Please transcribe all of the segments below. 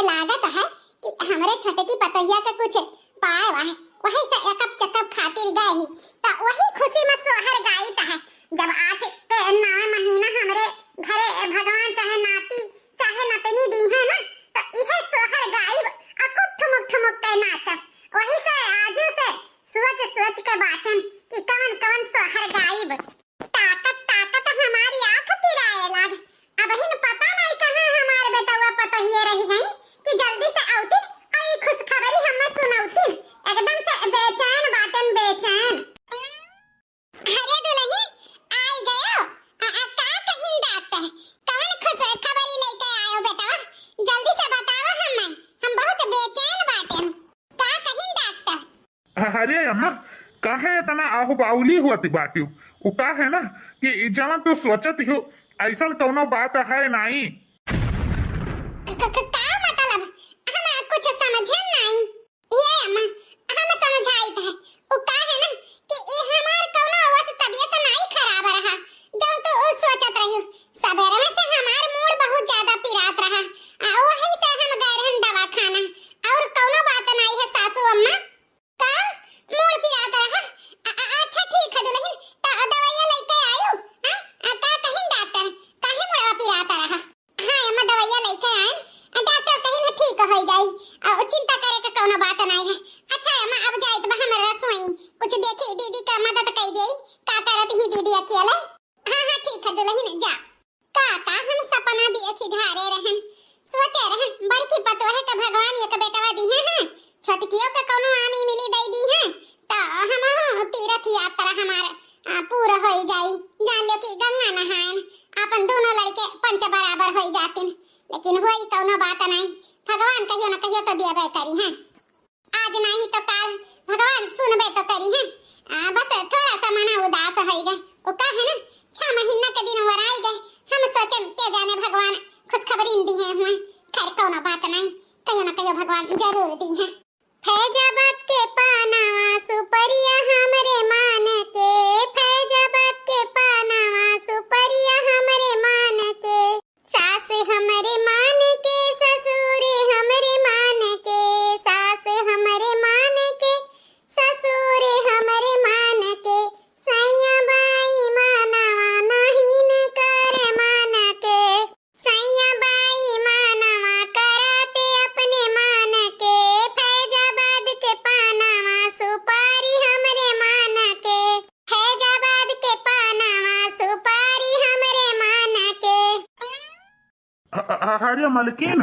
लागत है कि हमरे छोटे की पतैया का कुछ पाए वाहे वही से एक कप चकप खातिर गए ही तो वही खुशी में सोहर गाइत है। जब 8 के 9 महीना हमरे घरे भगवान चाहे नाती चाहे नतनी दी है ना तो इहे सोहर गाइब अकुट ठुमुक ठुमुक के नाचब। वही से आजू से सोच के बातन कि कौन कौन सोहर गाइब। ताकत ताकत हमारी आंख पिराए लाग। अब हिन पता नहीं कहां हमारे बेटवा पतहिए रह गई कि जल्दी से औती आई खुश खबरी हमें सुनौती। एकदम से बेचैन बाटन बेचैन। अरे दुल्हन आई गयो का कहिन डाकते है कौन खुश खबरी लेके आयो बेटवा जल्दी से बताओ हमें हम बहुत बेचैन बाटन का कहिन डाकते। अरे अम्मा काहे इतना आहू बाउली हुआ बाटी वो का है ना कि जवन तू सोचत हो ऐसा कौनो बात है नहीं। का मतलब हम कुछ समझे नहीं। ये अम्मा हम समझाई है वो का है ना कि ये हमार कौनो अवश्य तबीयत नहीं खराब रहा जब तो सोचत रही सवेरे में से हमार मूड बहुत ज्यादा पिरात रहा वही से हम गए रहन दवाखाना और कौनो बात नहीं है सासू अम्मा का मूड पिरात रहा। अच्छा ठीक है दुल्हन तो दवाइयां लेके आयो हां का कहिन डॉक्टर काहे मुड़वा पिरात रहा। हां अम्मा दवाइयां लेके आए डॉक्टर कहिन ठीक हो जाई और चिंता करे के कोनो बात नहीं है। अच्छा अम्मा अब जाई तो हमर रसोई कुछ देखी दीदी का मदद कर देई का करत ही दीदी अकेले। हां ठीक है दुल्हन जा का हम सपना देखी ढारे रहन सोचे रहन बड़की पतोहे का भगवान एक बेटवा दी है छोटकियों का कोनो आमी मिली दई दी है तो हम तीर्थ यात्रा हमारा पूरा हो जाई। जान लो कि गंगा नहायन अपन दोनों लड़के पंच बराबर हो जातिन लेकिन होई कौनो बात नहीं भगवान कहियो न कहियो तो देबे करी है आज नहीं तो काल भगवान सुनबे तो करी है। बस थोड़ा सा मना उदास हो गए वो का है ना 6 महीना के दिन वर आई गए हम सोचन के जाने भगवान खुशखबरी दी है हुए खैर कौनो बात नहीं कहियो न कहियो भगवान जरूर दी है। फैजाबाद के पानावा सुपरिया हमरे मान के फैजाबाद के पानावा सुपरिया हमरे मान के सास हमरे मान के ससुर हमरे मान के सास हमरे मान के ससुर हमरे मान के सैया बाई मानवा नहीं न कर मान के सैया बाई मानवा कराते अपने मान के फैजाबाद के पानावा सुपारी हमरे मान के फैजाबाद के पानावा सुपारी हमरे मान के। अरे मलकिन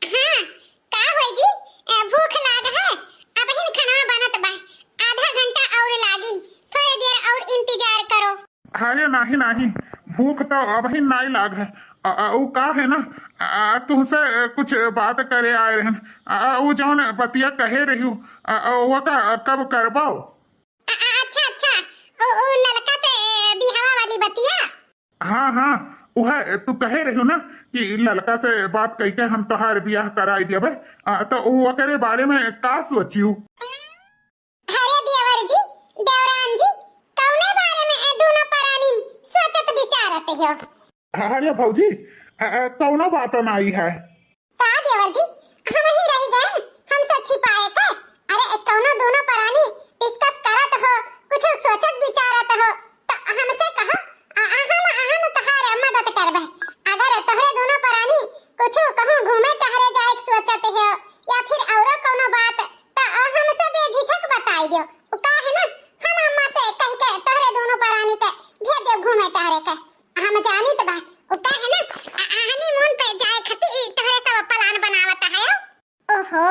हाँ का होई जी भूख लाग है अब हिन खाना बनत बा आधा घंटा और लागी थोड़ी देर और इंतजार करो। अरे नहीं नहीं भूख तो अब ही नहीं लाग है वो का है ना तुमसे कुछ बात करे आए रहन वो जौन बतिया कहे रही वो का कब करबाओ। अच्छा ओ लड़का से बिहावा वाली बतिया। हाँ हाँ वह तू कहे रही ना कि लड़का से बात कही के हम तोहार ब्याह कराई देबे तो वो करे बारे में का सोचियो। अरे देवर जी देवरान जी कौने बारे में दोनों परानी सोचत विचारत हो। अरे भौजी कौनो बात नहीं है का देवर जी हम ही रह गए हमसे छिपाए के। अरे कौनो दोनों परानी डिस्कस करत हो कुछ सोचत विचारत हो तो हमसे कहो हम तहारे मदद करबे। अगर तोहरे दोनों परानी कुछ कहूं घूमे टहरे जाए सोचत हो या फिर औरो कोनो बात तो हमसे बेझिझक बताई दियो का है ना हम अम्मा से कह के तोहरे दोनों परानी के भेज दे घूमे टहरे के हम जानी तो बा का है ना हनीमून पे जाए खती तोहरे सब प्लान बनावत है। ओहो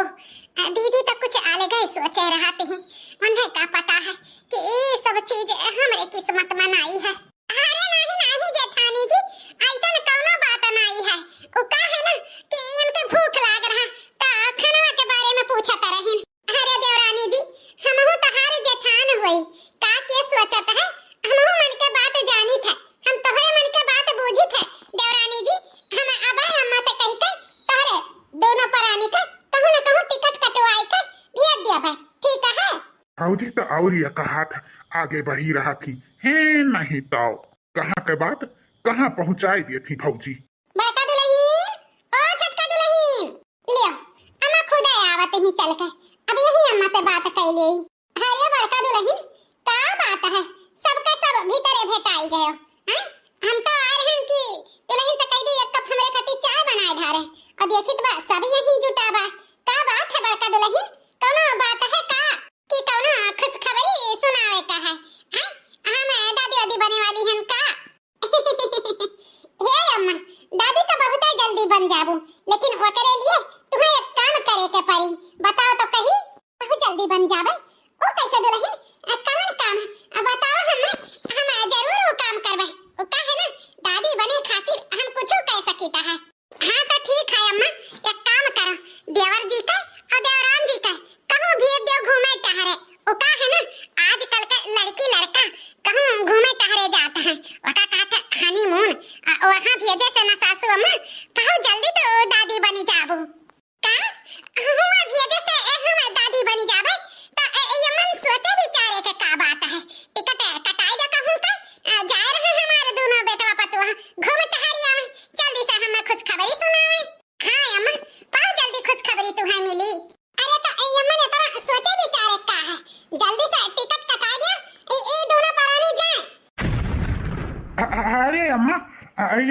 दीदी तो कुछ अलग ही सोचे रहते हैं उन्हें क्या पता है कि ये सब चीज हमारे किस्मत में नहीं है। अरे नहीं जेठानी जी ऐसा कौनो बात नहीं है वो का है ना कि इनके भूख लाग रहा तो खाना के बारे में पूछत रहिन। अरे देवरानी जी हमहु तहार जेठान होई का के सोचत है हमहु मन के बात जानी थे हम तोहरे मन के बात बूझी थे देवरानी जी हम अब अम्मा से कह के तोहरे दोनों परानी का कहूं न कहूं टिकट कटवाई के भेज दिया भाई ठीक है। भौजी तो और ये कहा था आगे बढ़ी रहा थी है नहीं तो कहाँ के बात कहाँ पहुँचाई दी थी भौजी। बड़का दुल्हन ओ छोटका दुल्हन ले चल के अब यही अम्मा से बात कर ली। अरे बड़का दुल्हन का बात है, सबके सब भीतरे भेटाई गयो हैं। हम तो आ रहे हैं कि दुल्हन से कह दी एक कप हमरे खातिर चाय बनाए ढारे और देखित बा सब यही जुटा बा। का बात है बड़का दुल्हन, कौनो बात है का कि कौनो खुशखबरी सुनावे का है हैं? हम दादी वादी बने वाली हैं का? हे अम्मा, दादी तो बहुत जल्दी बन जाबू, लेकिन ओकरे लिए तुम्हें एक काम करे के पड़ी। बताओ तो कही, बहुत जल्दी बन जाबे ओ कैसे दुल्हन? कौन काम है बताओ हमें, हम जरूर वो काम करबे। ओ का है ना, दादी बने खातिर हम कुछ कह सकीता है। हां तो ठीक है अम्मा, एक काम करो, देवर जी का और देवराम जी का कहूं भेज दो घूमे टहरे। ओ का है ना, आजकल का लड़की लड़का कहूं घूमे टहरे जाता है, ओका कहता हनीमून, वहां भेजे से ना सासू अम्मा कहूं जल्दी तो दादी बनी जाबू का? हुआ भेजे से हम दादी बनी जाबे तो ये मन सोचे विचारे के का बात है। टिकट कटाई दे कहूं का जा रहे हमारे दोनों बेटवा पतुआ घूम टहरिया में, जल्दी से हमें खुशखबरी सुनावे। हां अम्मा, बहुत जल्दी खुशखबरी तुम्हें मिली। अरे तो ये मन तरह सोचे विचारे का है, जल्दी से टिकट कटा दिया, ये दोनों परानी जाए। अरे अम्मा,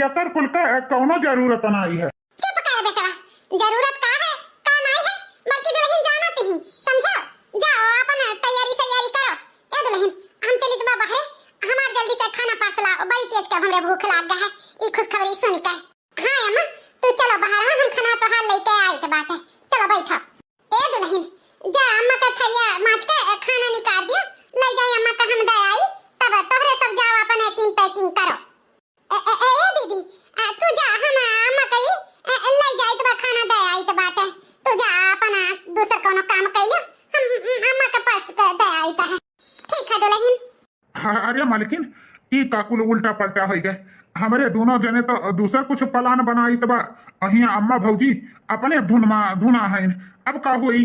यकर कुल का कौनो जरूरत नहीं है। चुप कर बेटा, जरूरत का है का नहीं है, बल्कि दुल्हन जानत ही समझो। जाओ अपन तैयारी करो। ए दुल्हन, हम चली तो बाबा है, हमार जल्दी से खाना पास लाओ, बड़ी तेज के हमरे भूख लाग गया है ई खुशखबरी सुन के। हां अम्मा, तू चलो बाहर, हम खाना तो हाल लेते आई के बात है, चलो बैठो। ए दुल्हन, जा अम्मा का थरिया माछ के खाना निकाल दियो, ले जाई अम्मा का हम दे आई, तब तोहरे सब जाओ अपन पैकिंग करो। ए दीदी, तू जा, हम अम्मा कही ले जाई तो खाना दे आई तो बात है, तू जा अपन दूसरा कोनो काम कइयो, हम अम्मा के पास दे आई तो है। ठीक है दुल्हन। अरे मालकिन, ई काकुल उल्टा पलटा हो गए। हमारे दोनों जने तो दूसरा कुछ प्लान बनाई तबा, अहिया अम्मा भौजी अपने धुना है। अब का हुई,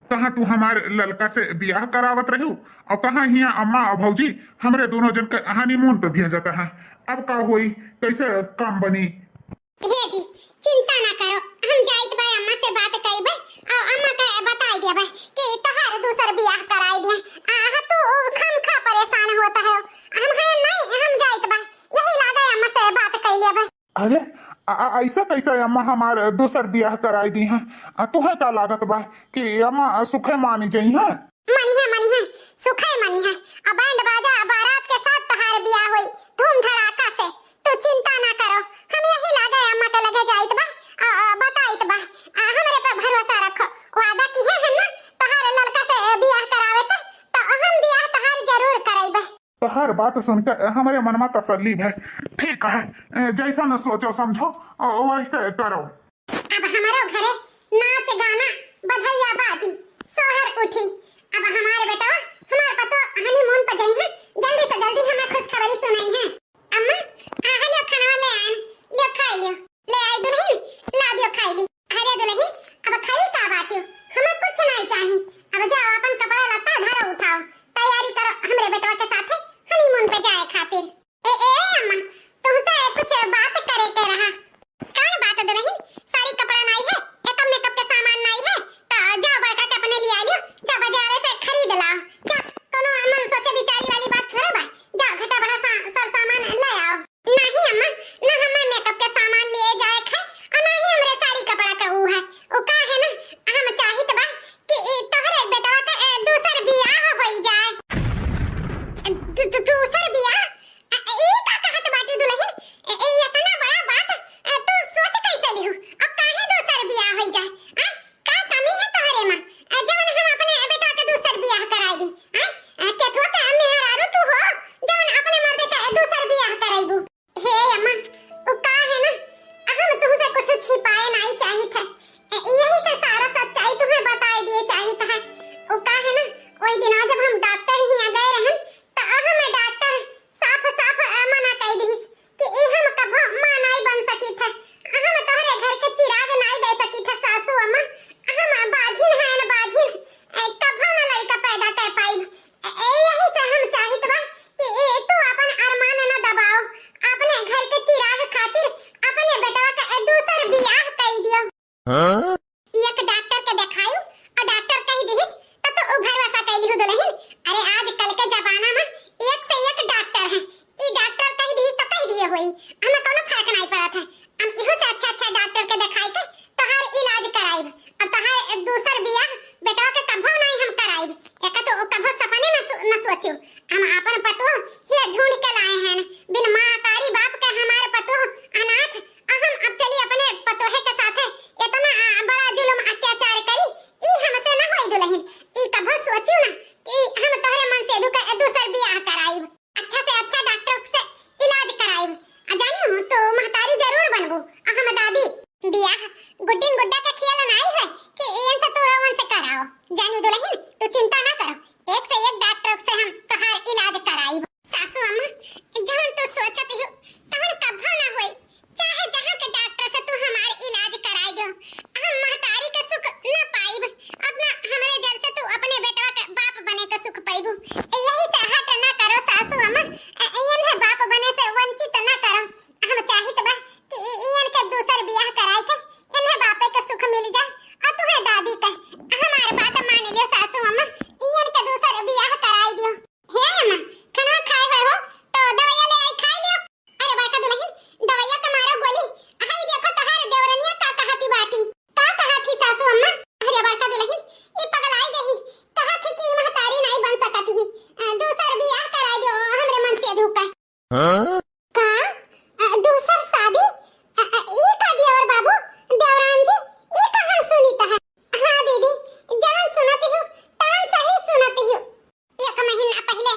कहाँ तू हमारे ललका से ब्याह करावत रहू और कहाँ हिया अम्मा और भौजी हमरे दोनों जन के हनीमून पे भेजता है। अब का हुई, कैसे काम बनी? हे जी, चिंता ना करो, हम जाइत बा अम्मा से बात कइबे और अम्मा के बताई देबे कि तोहार दूसर ब्याह कराई दे। तू खमखा परेशान होता है, हम है नहीं, हम जाइत बा, यही लागे अम्मा से बात कइ लेबे। अरे ऐसा कैसे अम्मा हमारे दूसर ब्याह कराई दी है? तुहे का लागत बा कि अम्मा सुखे मानी जाई है? मनी है, सुखे मनी है। अब बैंड बाजा बारात के साथ तोहार ब्याह होई धूम धड़ाका से, तू चिंता ना करो। हम यही लागे अम्मा के लगे जाइत बा, बताइत बा, हमरे पर भरोसा रखो। वादा की है ना तोहार लड़का से ब्याह करावे के, तो हम ब्याह तोहार जरूर कराइबे। तो हर बात सुनकर हमारे मन में तसल्ली है। ठीक है, जैसा न सोचो समझो वैसे करो। अब हमारो घरे नाच गाना बधैया बाजी सोहर उठी। अब हमारे बेटा हमार पतो हनीमून पर गई है, जल्दी से जल्दी हमें खुशखबरी सुनाई है। अम्मा लियो खाना ले आए, लियो खा लियो, ले आई दुल्हन, ला दियो खा ली। अरे दुल्हन, अब खरी का बात हो, हमें कुछ नहीं चाहिए। अब जाओ अपन कपड़ा लत्ता धरो, उठाओ, तैयारी करो हमरे बेटवा के साथ हनीमून पे जाए खातिर। ए अम्मा, तुमसे कुछ बात करे के रहा। कौन बात दुल्हन? दूसर बियाह बेटा के कभो नहीं हम कराई। एका तो कभो सपने न सोचियो। हम अपन पतो ये ढूंढ के लाए हैं बिन मां तारी बाप के हमारे पतो अनाथ। हम अब चली अपने पतोहे के साथ इतना बड़ा जुल्म अत्याचार करी ई हमसे न होई दुल्हन। ई कभो सोचियो ना कि हम तोहरे मन से दूसर बियाह कराई। अच्छा से अच्छा डॉक्टर से इलाज कराई। जानियो तो महतारी जरूर बनबू। हम दादी बियाह गुड्डिन गुड्डा का खेल नहीं है कि इन से तो रोवन से कराओ। जानियो दुल्हन तू चिंता ना करो, एक से एक डॉक्टर से हम तोहार इलाज कराई। सासू अम्मा जहां तू सोचत हो तहन कभो ना होई। चाहे जहां के डॉक्टर से तू हमार इलाज कराई दो, हम महतारी के सुख न पाइब। अपना हमरे जल से तू अपने बेटा के बाप बने के सुख पाइबू। यही से हट ना करो सासू अम्मा, इयन बाप बने से वंचित ना करो। हम चाहित बा कि इयन के दूसर बियाह कराई के इन्हें बापे के सुख मिल जाए और तुम्हें दादी के हमार बात मान लियो सासू अम्मा, इयन के दूसर बियाह कराई दियो। हे अम्मा खाना खाए हो तो दवाई ले आई खा लियो। अरे बाका दुल्हन दवाइया के मारो गोली। हाय देखो तहार देवरनिया का कहती बाटी का कहती सासू अम्मा। अरे बाका दुल्हन ई पगलाई गई कहती कि महतारी नहीं बन सकती ही, दूसर बियाह कराई दियो हमरे मन से धोखा। हां का दूसर शादी ई का देवर बाबू देवरान जी ई कहां सुनीता है। हां दीदी जान सुनती हूं तान सही सुनती हूं। एक महीना पहले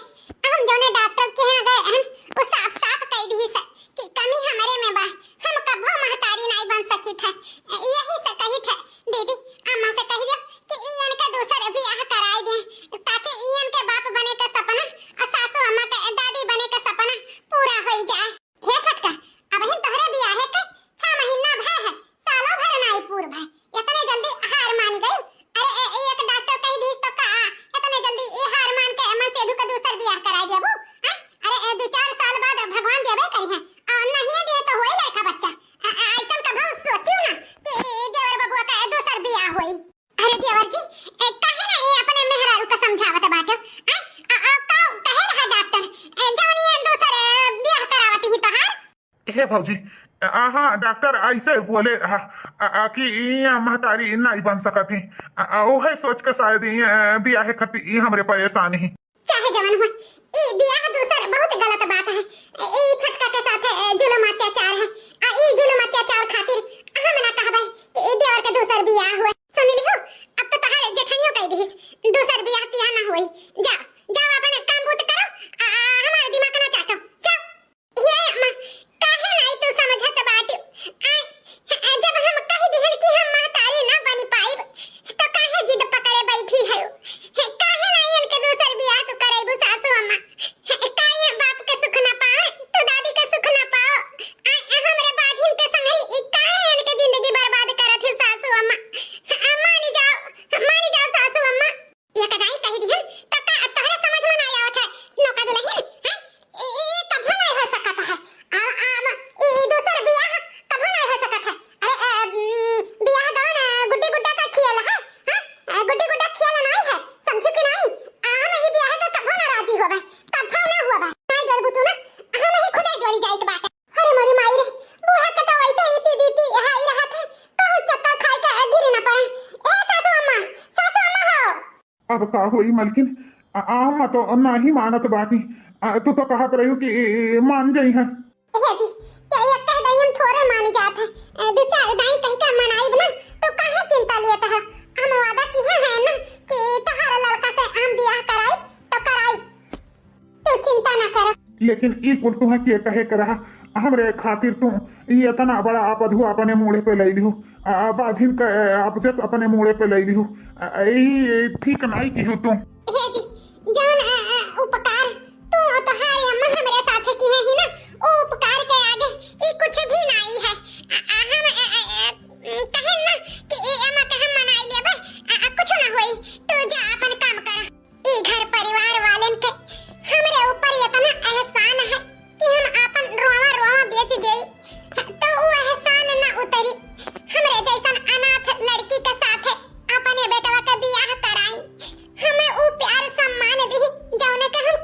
हम जोने डॉक्टर के यहाँ गए हैं वो साफ साफ कह दी है कि कमी हमारे में बा, हम कभो महतारी नहीं बन सकी थे। यही से कही थे दीदी अम्मा से कह दो कि इयन का दूसर बियाह कराई दे ताकि इयन के बाप बने का सपना और सासू अम्मा के दादी बने का सपना पूरा हो जाए। हे छटका अब ही तोहरे बियाह के 6 महीना भय है, सालों भर नहीं पूर भय, इतने जल्दी हार मान गई। अरे एक डॉक्टर कह दी तो का इतने जल्दी ये हार मान के मन से दुका दूसर बियाह करा दिया बू। अरे 2-4 साल बाद भगवान देबे करी है और नहीं दिए तो होई लड़का बच्चा। आइटम कभो सोचियो ना कि देवर बबुआ का दूसर बियाह होई। अरे देवर जी काहे ना ये अपने मेहरारू का समझावत बाटे। कहे रहा डॉक्टर जानिए दूसर बियाह करावती ही तोहार। हे भौजी हाँ डॉक्टर ऐसे बोले कि ये महतारी नहीं बन सकती। ओहे सोच के शायद बियाह खती हमरे परेशान ही। चाहे जवन हो ई बियाह दूसर बहुत गलत बात है। ई छटका के साथ जुल्म अत्याचार है। ई जुल्म अत्याचार खातिर हम ना कहबै कि ई देवर के दूसर बियाह हुए। सुन लियो अब तो तहार जेठनियो कह दी दूसर बियाह किया ना होई। जाओ जाओ अपन काम बूत करो, हमारा दिमाग ना चाटो जाओ। ये अम्मा काहे नहीं तू समझत बाटी। जब हम कह दिहन कि हम महतारी ना बनी पाइब तो काहे जिद पकड़े बैठी है। काहे नहीं इनके दूसर बियाह तू करेबू सासू अम्मा। काहे बाप के सुख ना पाए तो दादी के सुख ना पाओ। हमरे बाजिन के संगरी काहे इनके जिंदगी बर्बाद करत है सासू अम्मा। मानी जाओ सासू अम्मा। ये कदाई कह दिहन तो का तोहरे समझ में नहीं आवत है नौका दुल्हन है। ये कभी नहीं हो सकता है। ई दूसर बियाह कभी नहीं हो सकता है। अरे बियाह गान गुड्डी गुड्डा का खेल है। हां गुड्डी गुड्डा खेल नहीं है, समझी कि नहीं। हम ई बियाह का कभी ना राजी होबे, कभी ना होबे। नहीं गरबू तू ना हम ही खुदे डोरी जाई के बात। अरे मोरी माई रे बूढ़ा के तो वैसे ही पीबीपी हाई रहा था कहूं चक्कर खाए के गिर ना पाए। ए सासू अम्मा हो। अब का हुई मलकिन आम तो नहीं मानत बाटी। तू तो कहत रही कि मान जाई है। हे जी क्या एक कह दई हम थोड़े मान जात है। 2-4 दाई कह के मनाई ना तो काहे चिंता लेत है। हम वादा किए है ना कि तहार लड़का से हम बियाह कराई तो कराई, तू चिंता ना कर। लेकिन ई कुल तू के कहे के रहा हमरे खातिर तू ये इतना बड़ा आपधु अपने मुड़े पे ले लिहू। बाजिन का आप जस अपने मुड़े पे ले लिहू। ठीक नहीं की तू। हे जी जान उपकार तू तोहारी अम्मा हमरे साथ किए ही ना, ओ उपकार के आगे ई कुछ भी नहीं है। हम कहे ना कि ए अम्मा के हम मनाई लेबे कुछ ना होई। तू जा अपन काम कर। ई घर परिवार वालन के हमरे ऊपर इतना एहसान है कि हम अपन रोवा बेच देई तो वो एहसान ना उतरी। हमरे जैसन अनाथ लड़की के साथ अपने बेटवा का बियाह कराई, हमें वो प्यार सम्मान दी जौने के हम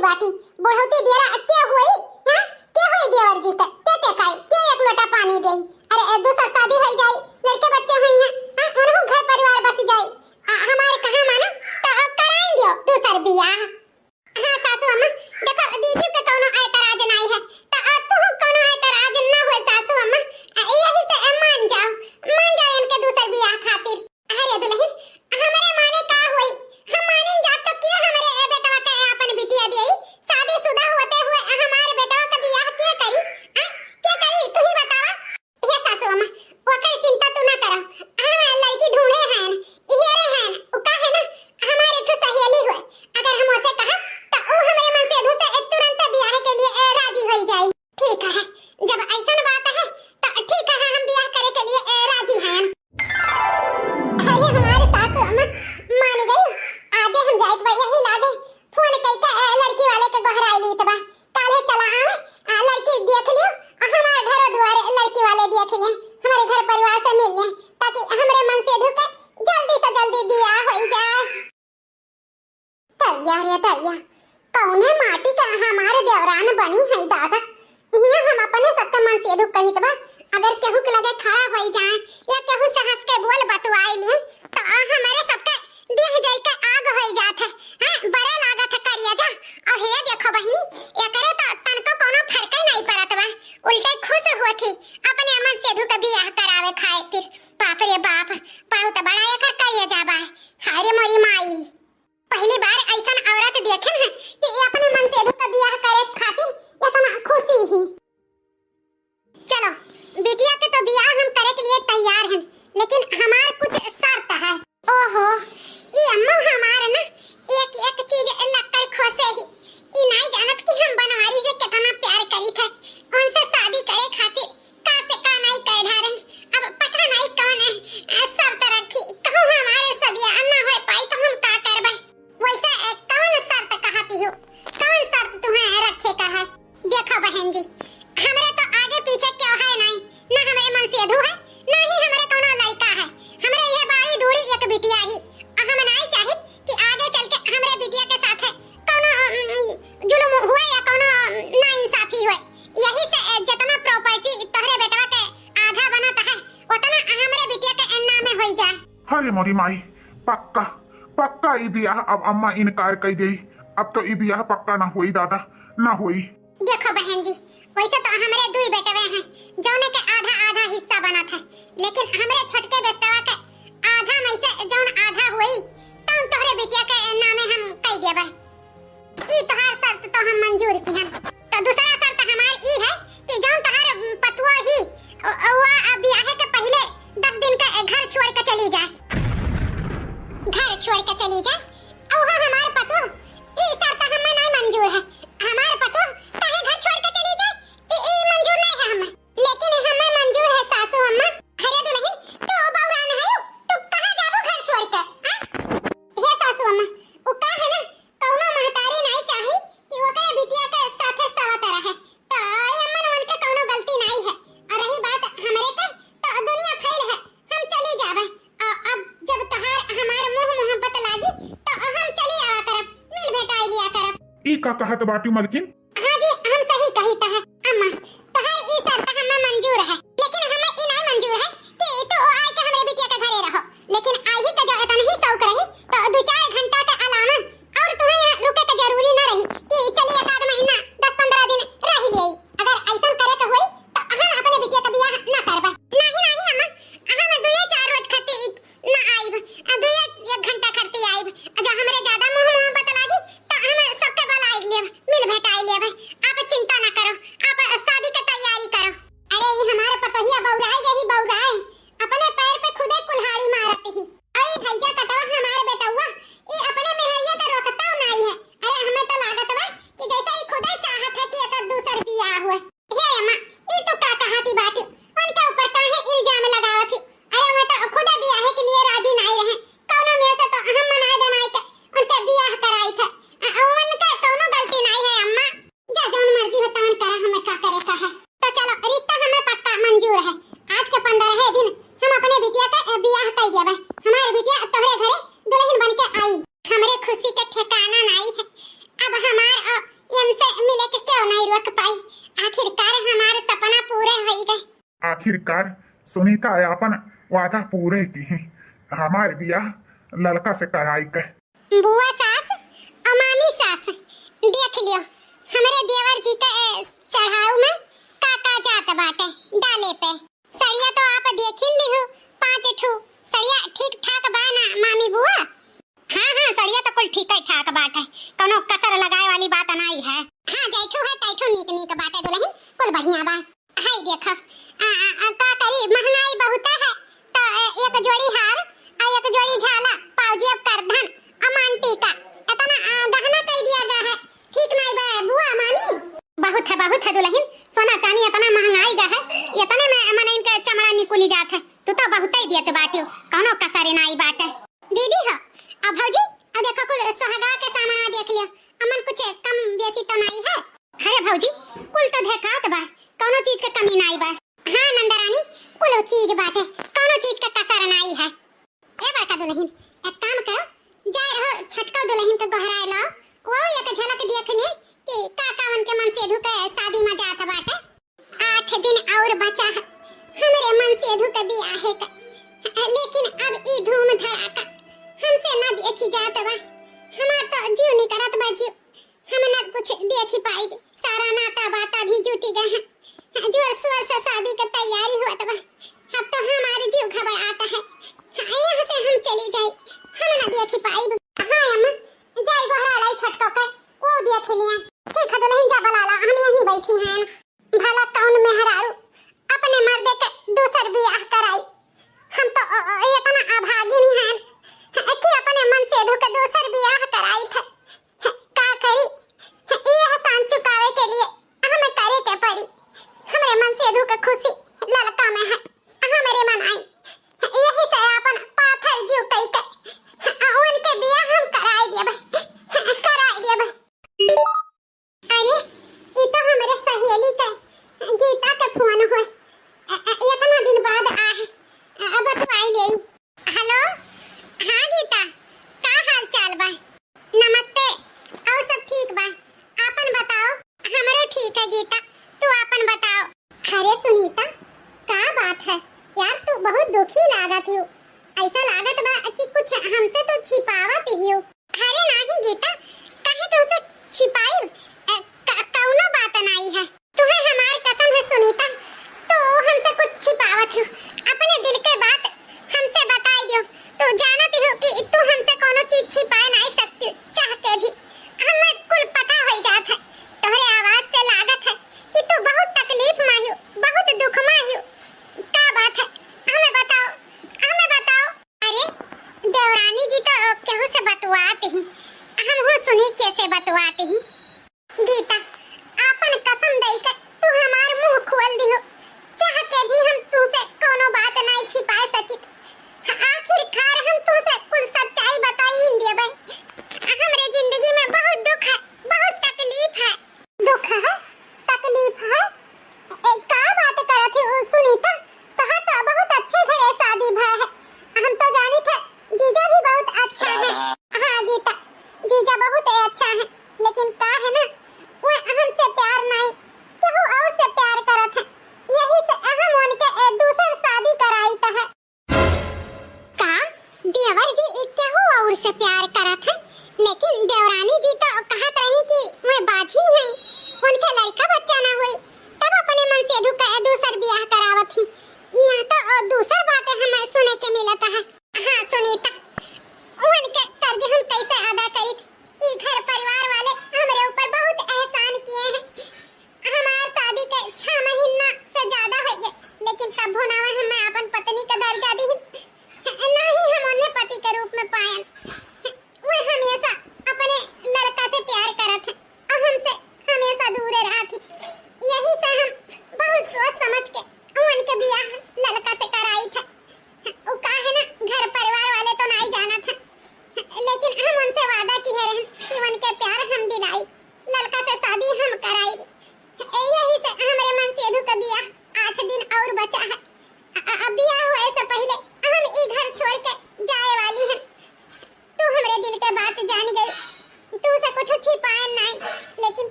ही बाटी बढ़ौती दियरा क्या हुई हां क्या हुई देवर जी का क्या काई क्या एक लोटा पानी देई अरे दूसरा शादी हो जाई लड़के बच्चे हुई हैं हां उन्हों घर परिवार बस जाई हमारे कहां माना तो कराएंगे दूसरा बियाह हां सासू अम्मा देखो दीदी के कोनो ऐतराज नहीं है तो तू कोनो ऐतराज ना हो सासू अम्मा यही से मान जाओ इनके दूसरा बियाह खातिर अरे दुल्हन हमारे माने का होई हम माने जा तो क्या हमारे बेटवा का अपन बिटिया देई शादीशुदा होते हुए हमारे बेटवा का बियाह क्या करी क्या करी तू ही बतावा ये सासू अम्मा ओकर चिंता तू ना करो हां लड़की ढूंढे हैं ये हैं उ का है ना हमारे तो सहेली हुए अगर हम उसे कहा तो वो हमारे मन से दूसरे तुरंत बियाह के लिए राजी हो जाए ठीक है जब ऐसा बात है तो ठीक है हम बियाह करे के लिए राजी हैं अरे हमारे सासू अम्मा मान गई आजे हम जाइत बा यही लागे फोन कई के लड़की वाले के गहराई ली तबा काले चला आवे लड़की देख लियो हमारे घर द्वारे लड़की वाले देख लिए हमारे घर परिवार से मिल ले ताकि हमरे मन से धुके जल्दी से जल्दी बियाह हो जाए तैयार कौने माटी का हमारे देवरान बनी है दादा ये हम अपने सत्य मन से दुख कही तबा अगर केहू के लगे खड़ा हो जाए या केहू से हंस के बोल बतवाई ले तो हमारे सबके देह जाई के आग हो जात है हां बड़े लागत है करिया जा और हे देखो बहिनी एकरे तो तनको कोनो फर्क ही नहीं पड़त बा उल्टे खुश होती अपने मन से धुक बियाह करावे खाए फिर बाप रे बाप बहुत बड़ा एकर करिया जाबा हाय रे मोरी माई पहली बार ऐसन औरत देखे हैं कि ये अपने मन से धुक बियाह करे खातिर इतना खुशी ही चलो बिटिया के तो बियाह हम करे के लिए तैयार हैं लेकिन हमार कुछ शर्त है ओहो ये अम्मा हमारे ना एक चीज लक्कड़ खोसे ही ई नहीं जानत कि हम बनवारी से कितना प्यार करी थे उनसे शादी करे खातिर का से का नहीं कह ढारन अब पता नहीं कौन है शर्त रखी कहूं हमारे सदिया ना हो पाई तो हम का करबे वैसे कौन शर्त कहती हो कौन शर्त तुम्हें रखे का है देखो बहन जी हमरे तो आगे पीछे क्यों है नहीं ना हमारे मन से अधू है ना ही हमारे कोनो लड़का है हमरे ये बाड़ी दूरी एक बिटिया ही हम नहीं चाहे कि आगे चल के हमरे बिटिया के साथ है कोनो जुल्म हुए या कोनो नाइंसाफी हुए यही से जितना प्रॉपर्टी तोहरे बेटवा के आधा बनता है उतना हमरे बिटिया के नाम में होई जाए अरे मोरी माई पक्का ई बियाह अब अम्मा इनकार कर देई अब तो ई बियाह पक्का ना होई दादा ना होई देखो बहन जी वैसे तो हमारे दुई बेटवे हैं जौने के आधा हिस्सा बना था लेकिन हमारे छोटके बेटवा के आधा में से जौन आधा हुई तो तोहरे बिटिया के नामे हम कह देबे ई तोहार शर्त तो हम मंजूर किहन तो दूसरा शर्त हमार ई है कि जौन तोहार पतुआ ही वो बियाह के पहले 10 दिन का घर छोड़ के चली जाए और हमार पतु ई शर्त हमें नहीं मंजूर है हमार पतु काहे घर छोड़ के चली जाए ई मंजूर नहीं है हमें लेकिन हमें मंजूर है सासू अम्मा अरे दुल्हन तो बौरान है तू कहां जाबो घर छोड़ के हे सासू अम्मा ओ का है ना कौनो महतारी नहीं चाही कि ओकरे बिटिया के साथे सवत रहे तो अम्मा उनके कौनो गलती नहीं है और रही बात हमरे के तो दुनिया फैल है हम चली जाबे अब जब तहार हमार मुंह मोहब्बत लागी तो हम चली आवा करब मिल भेटाई लिया करब ई का कहत बाटी मलकिन हां जी हम सही कहिता है अम्मा तहार ई शर्त हमें मंजूर है लेकिन हमें ई नहीं मंजूर है कि तो आए के हमरे बिटिया के घरे रहो लेकिन आई तो जो इतना ही शौक रही तो 2-4 घंटा के अलावा और तुम्हें यहाँ रुके के जरूरी ना रही कि चलिए एक आध महीना 10-15 दिन रह ले अगर ऐसा करे के होई तो हम अपने बिटिया का बियाह ना करबा नहीं अम्मा हम 2-4 रोज खती ना आईब 2-1 घंटा खती आईब जो हमरे ज्यादा मोह मोहब्बत लागी तो हम सबके बुलाई लेब मिल भेटाई लेब आप चिंता ना करो आप शादी की तैयारी करो अरे ये हमारे पतोहिया बौराई गई बौराई अपने पैर पे खुदे कुल्हाड़ी मारती ही अरे भैया कटवा हमारे बेटवा ये अपने मेहरिया का रोकता नहीं है अरे हमें तो लागत बा कि जैसे ही खुदे चाहत है कि एकर दूसर बियाह हुए हे अम्मा ये तो का कहती बात उनके ऊपर काहे इल्जाम लगावत अरे मैं तो खुदे बियाह के लिए राजी नहीं रहे कौनो में से तो हम मनाए देनाई के उनके बियाह कराई थे उनके कौनो गलती नहीं है अम्मा जा जौन मर्जी हो तौन करा हम रुक पाई। आखिरकार हमारे सपना पूरे हो गए। आखिरकार सुनीता अपन वादा पूरे की है, हमारे बियाह लड़का से कराई के। बुआ सास और मामी सास देख लियो हमारे देवर जी का चढ़ाऊ में काका जात बाटे डाले पे। सड़िया तो आप देख ही लियो 5 ठू सड़िया ठीक ठाक बा ना मामी बुआ? हाँ हाँ सड़िया तो कुल ठीक ही ठाक बाटे, कोनो कसर लगाए वाली बात नहीं है। हाँ जैठू है तैठू नीक नीक बाटे दुल्हन कुल बढ़िया बा। हाय देखो का करी महंगाई बहुत है तो एक जोड़ी हार और एक जोड़ी झाला पाउजी अब करधन अमांटी का इतना गहना कह दिया गया है। ठीक नहीं बा बुआ मामी? बहुत है दुल्हन, सोना चांदी इतना महंगाई गा है, इतने में मन इनका चमड़ा निकुली जात है। तू तो बहुत ही देत बाटियो, कोनो कसर नहीं बाटे। दीदी हो अब भौजी अब देखो कुल सुहागा के सामान देख लियो, अमन कुछ कम बेसी तो नहीं है। अरे भौजी कुल तो देखात बा, कोनो चीज के कमी नहीं बा। हाँ नंदरानी कुल चीज बाटे, कोनो चीज का कसर नहीं है। ए बड़का दुल्हन एक काम करो, जाए रहो छटका दुल्हन के गहराए लो, वो एक झलक देख लिए कि काकावन के मन से धुके शादी में जात बाटे। 8 दिन और बचा है हमारे मन से धुके बियाह है का, लेकिन अब ई धूम धड़ाका हमसे न देखी जात बा। हमार तो जीव नहीं करत बा जीव, हम न कुछ देख ही पाई, सारा नाता बाता भी जुटी गए हैं। जोर शोर से शादी की तैयारी होत बा, अब तो हमारे जीव घबरा आता है। यहाँ से हम चली जाए, हम न देख ही पाई। हाँ अम्मा जाए गोहरा लाई छटको के वो देख लिया। ठीक है दुल्हन जा बुला ला, हम यहीं बैठी हैं। भला कौन मेहरारू अपने मर्दे के दूसर बियाह कराई, हम तो इतना अभागिन हैं कि अपने मन से धोके दूसर बियाह कराई थे। का करी यह शान चुकावे के लिए हमें करे के पड़ी। हमारे मन से धोके खुशी ललका में है, हमारे मन आई यही से अपन पाथर जीव कई के उनके बियाह हम कराई दिए भाई। अरे ये तो हमारे सहेली का गीता के फोन हुए, इतना दिन बाद आ है, अब तो आई ले। हेलो हाँ गीता का हाल चाल बा? नमस्ते और सब ठीक बा, आपन बताओ? हमारो ठीक है गीता, तू आपन बताओ। अरे सुनीता का बात है यार, तू बहुत दुखी लागत हो, ऐसा लागत बा कि कुछ हमसे तो छिपावत ही हो। अरे नहीं गीता काहे तुमसे छिपाई, कौनो बात नहीं है। तुम्हें हमार कसम है सुनीता, तो हमसे कुछ छिपावत हो, अपने दिल के बात हमसे बताई दो। तो जानती हो कि तू हमसे कोनो चीज छिपा नहीं सकती, चाह के भी हमें कुल पता हो जात है। तोहरे आवाज से लागत है कि तू बहुत तकलीफ में हो, बहुत दुख में हो। का बात है हमें बताओ, हमें बताओ। अरे देवरानी जी तो केहू से बतवात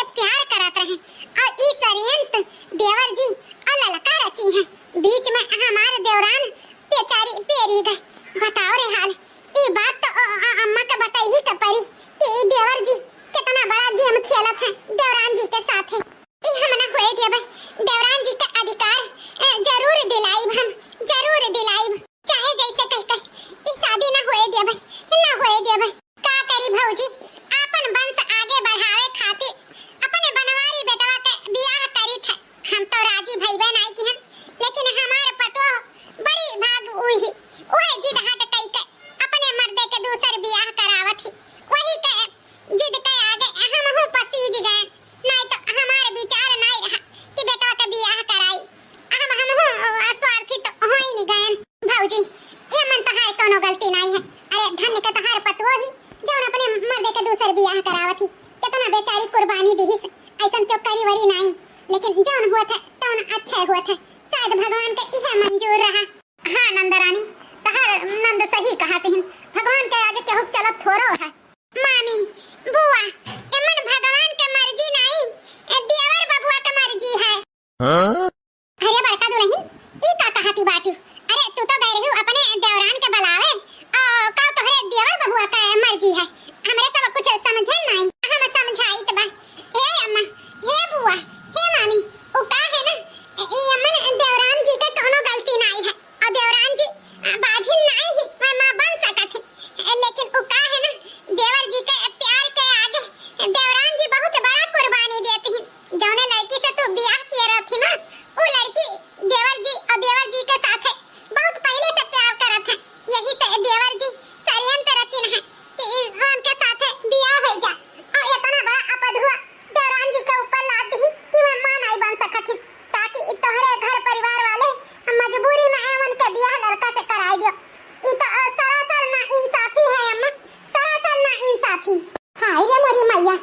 से प्यार करत रहे और ई षड्यंत्र देवर जी और ललका रची है। बीच में हमारे देवरान बेचारी पेरी गए। बताओ रे हाल, ये बात तो अम्मा के बताई ही तो पड़ी कि ई देवर जी कितना बड़ा गेम खेलत है देवरान जी के साथ है। ई हम ना होए देबे, देवरान जी का अधिकार जरूर दिलाइब, हम जरूर दिलाइब, चाहे जैसे कह ई शादी ना होए देबे, ना होए देबे। का करी भौजी, अपन वंश आगे बढ़ावे खातिर अपने बनवारी बेटवा के बियाह करी थे। हम तो राजी भइबे नहीं की हम, लेकिन हमारे पतो बड़ी भाग हुई ओए जिद हट कई के अपने मर्दे के दूसर बियाह करावत ही। वही के जिद के आगे हम हूं पसीज गए। नहीं तो हमारे विचार नहीं रहा कि बेटवा के बियाह कराई। हम हूं स्वार्थी तो हो ही नहीं गए। भौजी ये मन तहार कोनो गलती नहीं है। अरे धन्य के तहार पतवो ही जौन अपने मर्दे के दूसर बियाह करावत ही। कितना बेचारी कुर्बानी दी है, ऐसन क्यों करी वरी नहीं, लेकिन जौन हुआ था तौन अच्छा हुआ था। शायद भगवान के इहे मंजूर रहा। हाँ नंदरानी, तहार नंद सही कहते हैं, भगवान के आगे केहू चलत थोड़ो है। मामी बुआ, एमन भगवान के मर्जी नहीं, देवर बबुआ के मर्जी है। अरे बड़का दुल्हन, ई का कहती बाटू? अरे तू तो गई रही अपने देवरान के बुलावे, का तोहरे देवर बबुआ का मर्जी है। हमरे सब कुछ समझे नहीं, हम समझाई त बा। ए अम्मा, हे बुआ, हे मामी, ओ का है ना, ई अमन देवरान जी के कोनो गलती नहीं है और देवरान जी बाझिन नहीं ही मां बन सकत है। लेकिन ओ का है ना, देवर जी के प्यार के आगे देवरान जी बहुत बड़ा कुर्बानी देती हैं। जौने लड़की से तू बियाह किए रहती ना, वो लड़की देवर जी और देवर जी के साथ है बहुत पहले से प्यार करत है। यही से देवर जी षड्यंत्र रचिन है कि उनके साथ बियाह हो जा और इतना बड़ा आपद हुआ देवरान जी के ऊपर लाती है कि मैं मां नहीं बन सकत है, ताकि तोहरे घर परिवार वाले मजबूरी में एवन के बियाह लड़का से कराई दियो। ई तो सरासर ना इंसाफी है अम्मा, सरासर ना इंसाफी। हाय रे मोरी मैया,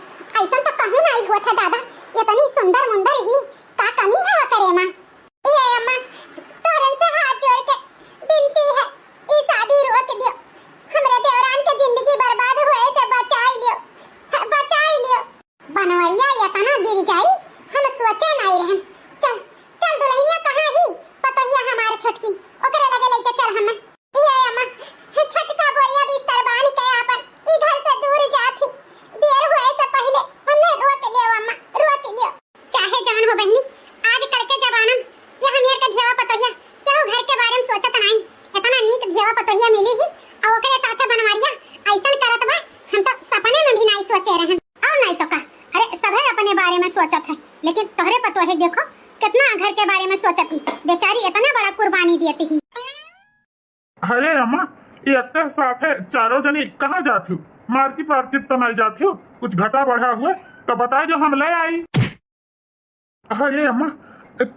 ऐसा तो कहूं नहीं हुआ था दादा, इतनी सुंदर मुंदर ही का कमी है करे मां। ये अम्मा तोरन से हाथ जोड़ के विनती है, ई शादी रोक दियो, हमरे देवरान के जिंदगी बर्बाद होए से बचाई लियो, बचाई लियो। बनवरिया इतना गिर जाई हम सोचे नहीं रहन। चल चल दुल्हनिया कहां ही पतहिया हमारे छोटकी, ओकरे लगे लेके चल हम। ये अम्मा छटका बोरिया बिस्तर बांध के अपन इधर से दूर जाती, देर हुए से पहले उन्हें रोक लियो अम्मा, रोक लियो। चाहे जान हो बहनी, आजकल के जमाना में ये हमेर के धेवा पतहिया क्यों घर के बारे में सोचत नहीं। इतना नीक धेवा पतहिया मिली ही और ओकरे साथे बनवारिया ऐसन करत बा, हम तो सपने में भी नहीं सोचे रहन। और नहीं तो का, अरे सबे अपने बारे में सोचत है, लेकिन तोहरे पतोहे देखो कितना घर के बारे में सोचत ही, बेचारी इतना बड़ा कुर्बानी देती ही। अरे अम्मा, एक के साथ है चारों जनी कहाँ जाती हो? मार्केट वार्केट तो नहीं जाती हो? कुछ घटा बढ़ा हुआ तो बताए जो हम ले आई। अरे अम्मा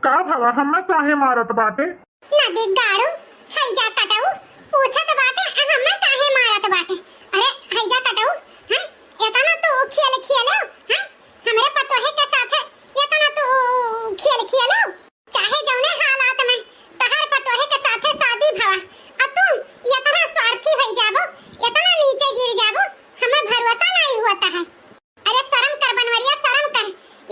का भावा हमें काहे मारत बाटे? नदी गाड़ू हई जा कटाऊ पूछत बाटे हमें काहे मारत बाटे। अरे हई जा कटाऊ, हैं इतना तो खेल खेलो, हैं हमरे पतोहे के साथ इतना तो खेल खेलो। चाहे जौने हालात में तहर पतोहे के साथ शादी भवा और तू इतना स्वार्थी हो जाबो, इतना नीचे गिर जाबो, हमें भरोसा नहीं होता है। अरे शर्म कर बनवरिया, शर्म कर,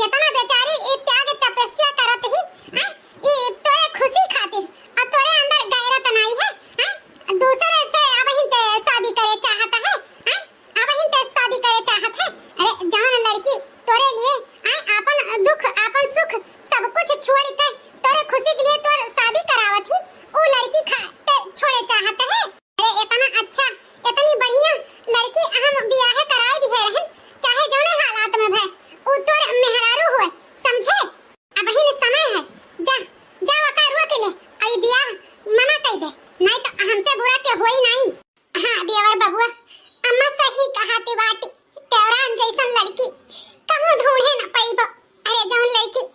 इतना बेचारी ये त्याग तपस्या करत ही, हैं ये तोरे खुशी खातिर और तोरे अंदर गैरत नहीं है, हैं दूसरे से अब ही शादी करे चाहता है, हैं अब ही शादी करे चाहत है। अरे जान लड़की तोरे लिए अपन दुख अपन सुख सब कुछ छोड़ के तोरे खुशी के लिए तोर शादी करावत ही, वो लड़की छोड़े चाहते है। अरे इतना अच्छा इतनी बढ़िया लड़की हम बियाह कराई दी रहन, चाहे जौने हालात में भय उ तोर मेहरारू होए, समझे? अब ही समय है, जा जा वका रोक ले, आई बियाह मना कर दे, नहीं तो हमसे बुरा के होई नहीं। हां देवर बबुआ, अम्मा सही कहती बाटी, देवरान जैसन लड़की कहूं ढूंढे न पाइबो। अरे जौन लड़की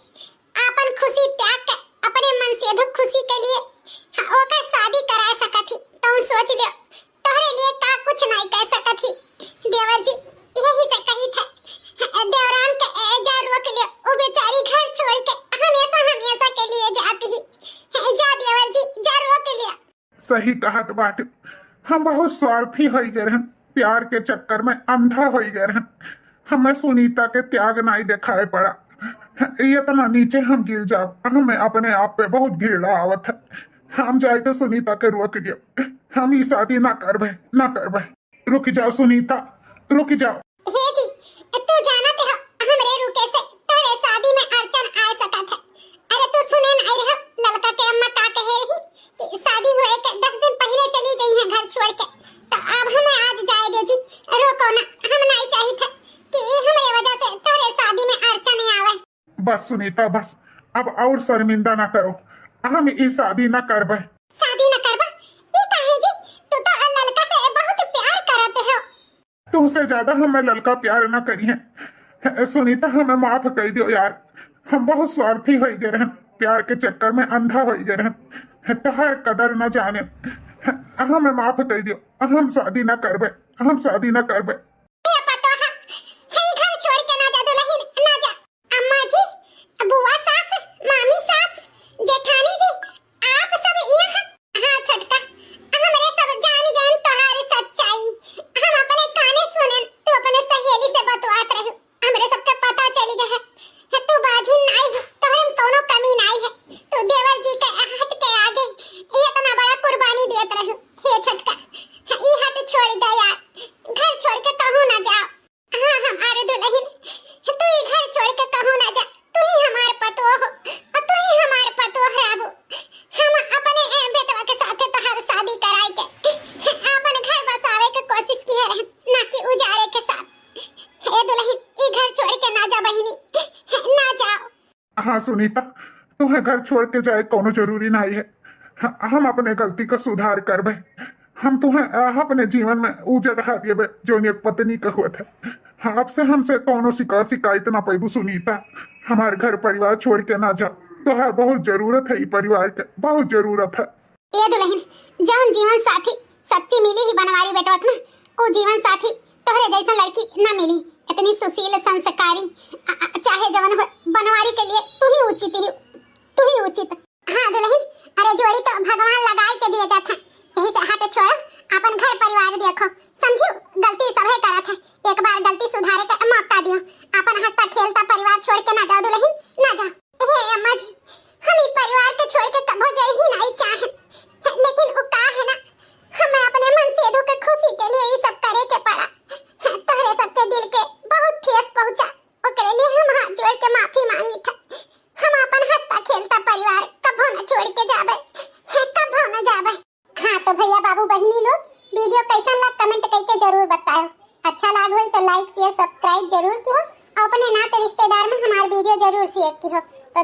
अपन खुशी त्याग के अपने मन से दुख खुशी के लिए ओकर शादी करा सकत ही, तो सोच लियो तोहरे लिए का कुछ नहीं कर सकत ही। देवर जी यही से कही थे, देवरान के जा रोक लियो, वो बेचारी घर छोड़ के हमेशा हमेशा के लिए जाती ही। जा देवर जी जा रोक लियो। सही कहत बाटे, हम बहुत स्वार्थी हो गए रहन, प्यार के चक्कर में अंधा हो गए रहन। हमें सुनीता के त्याग नहीं दिखाई पड़ा। ये इतना नीचे हम गिर जाओ, हमें अपने आप पे बहुत घृणा आवत है। हम जाए तो सुनीता के रोक दियो, हम ये शादी ना करबे, ना करबे। रुक जाओ सुनीता, रुक जाओ। हे जी, तू जानत हो हमरे रुके से तेरे शादी में अड़चन आ सकत है। अरे तू सुने नहीं रह लड़का के अम्मा का कहे रही कि शादी होए के 10 दिन पहले चली गई है घर छोड़ के, तो अब हमें आज जाए दो जी, रोको ना, हम नहीं चाहिए थे कि हमरे वजह से तेरे शादी में अड़चन आवे। बस सुनीता बस, अब और शर्मिंदा ना करो, हम ये शादी ना करबे। शादी न करबा? ये काहे जी? तू तो लड़का से बहुत प्यार करते हो। तुमसे ज्यादा हमें लड़का प्यार ना करी है। सुनीता हमें माफ कर दियो यार, हम बहुत स्वार्थी हो गए रहन, प्यार के चक्कर में अंधा हो गए रहन, तोहर कदर न जाने। हमें माफ कर दियो, हम शादी ना करबे, हम शादी ना करबे। ये पता है, हे घर छोड़ के ना जा दुल्हन, ना जा। अम्मा जी, बुआ सास, मामी सास, जेठानी जी, आप सब यहाँ। हाँ छोटका, हमरे सब जान गए तोहार सच्चाई। हम अपने काने सुने, तू अपने सहेली से बतवात रही, हमरे सबके पता चली गया है। तू बाजी नहीं है, तोहरे में कोनो कमी नहीं है। तू देवर जी के हट के आगे ये इतना बड़ा कुर्बानी देत रही। हे छोटका, ये हट छोड़ दे यार, घर छोड़ के कहूँ ना जाओ। हाँ हमारे दुल्हन, तू ही घर छोड़ के कहूँ ना जा, तू ही हमार पतो हो और तू ही हमार पतो हराबो। हम अपने बेटवा के साथे तोहार शादी कराई के अपन घर बसावे के कोशिश किए रहे, ना कि उजारे के साथ। हे दुल्हन, ये घर छोड़ के ना जा बहिनी, ना जाओ। हाँ सुनीता, तुम्हें घर छोड़ के जाए कोनो जरूरी नहीं है। हम अपने गलती का सुधार करबे। हम तुम्हें अपने जीवन में वो जगह देबे जो एक पत्नी का हुआ था। आपसे हमसे कोनो शिकायत ना पैबू सुनीता। हमारे घर परिवार छोड़ के ना जाओ, तो है बहुत जरूरत है, परिवार के बहुत जरूरत है। ये दुल्हन, जौन जीवन साथी सच्ची मिली ही बनवारी बेटवत में, वो जीवन साथी तोहरे जैसा लड़की न मिली। इतनी सुशील संस्कारी चाहे जवन हो, बनवारी के लिए तू ही उचित ही, तू ही उचित। हाँ दुल्हन, अरे जोड़ी तो भगवान लगाई के दिए जाता, यही से हट छोड़ो, अपन घर परिवार देखो। समझियो, गलती सबे करत है, एक बार गलती सुधारे का मौका दियो। अपन हंसता खेलता परिवार छोड़ के ना जाओ दुल्हन, ना जाओ। हे अम्मा जी, हम ई परिवार के छोड़ के कबो जाई ही नहीं चाहे, लेकिन वो का है ना, हमें अपने मन से दुख खुशी के लिए ये सब करे के पड़ा। तोहरे सबके दिल के बहुत ठेस पहुंचा, ओकरे लिए हम हाथ जोड़ के माफी मांगी था। हम अपन हंसता खेलता परिवार कबो न छोड़ के जाबे, कबो न जाबे। हाँ तो भैया बाबू बहिनी लोग, वीडियो कैसा लगा कमेंट करके जरूर बताओ। अच्छा लगा हो तो लाइक शेयर सब्सक्राइब जरूर कियो, और अपने नाते रिश्तेदार में हमारे वीडियो जरूर शेयर कियो। तो